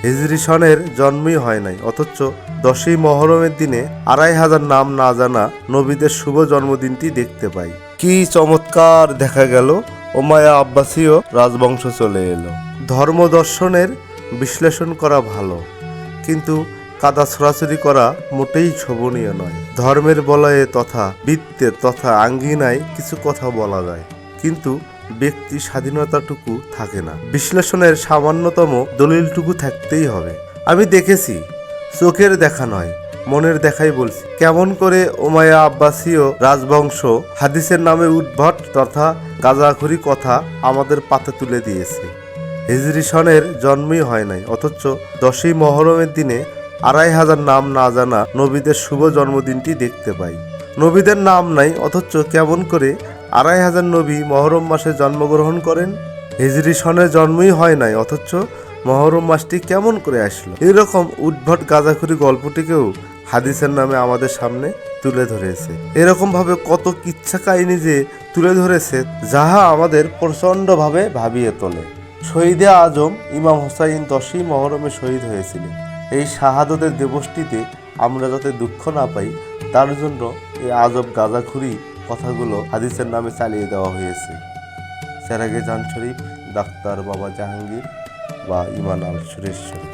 হিজরি সনের জন্মই হয় নাই, অথচ 10ই মহরমের দিনে 2500 নাম না জানা নবীদের শুভ জন্মদিনটি দেখতে পাই। কি চমৎকার দেখা গেল! উমাইয়া আব্বাসীয় রাজবংশ চলে এলো। ধর্ম দর্শনের বিশ্লেষণ করা ভালো, কিন্তু কাদা ছোড়াছুরি করা মোটেই শোভনীয় নয়। ধর্মের বলয়ে তথা বৃত্তের তথা আঙ্গিনায় কিছু কথা বলা যায়, কিন্তু ব্যক্তি স্বাধীনতাটুকু থাকে না। বিশ্লেষণের সামান্যতম দলিলটুকু থাকতেই হবে। আমি দেখেছি, চোখের দেখা নয়, মনের দেখাই বলছি, কেমন করে উমাইয়া আব্বাসীয় রাজবংশ হাদিসের নামে উদ্ভট তথা গাঁজাখুরি কথা আমাদের পাতে তুলে দিয়েছে। হিজরি সনের জন্মই হয় নাই, অথচ 10ই মহরমের দিনে 2500 নাম না জানা নবীদের শুভ জন্মদিনটি দেখতে পাই। নবীদের নাম নাই, অথচ কেমন করে 2500 নবী মহরম মাসে জন্মগ্রহণ করেন? হিজরি সনের জন্মই হয় নাই, অথচ মহরম মাসটি কেমন করে আসলো? এরকম উদ্ভট গাঁজাখুরি গল্পটিকেও হাদিসের নামে আমাদের সামনে তুলে ধরেছে। এরকম ভাবে কত কিচ্ছা কাহিনী যে তুলে ধরেছে, যাহা আমাদের প্রচণ্ডভাবে ভাবিয়ে তোলে। শহীদে আজম ইমাম হোসাইন 10ই মহরমে শহীদ হয়েছিলেন। এই শাহাদতের দিবসটিতে আমরা যাতে দুঃখ না পাই, তার জন্য এই আজব গাঁজাখুরি কথাগুলো হাদিসের নামে চালিয়ে দেওয়া হয়েছে। চেরাগে জান শরীফ, ডাক্তার বাবা জাহাঙ্গীর বা ইমান আল সুরেশ্বরী।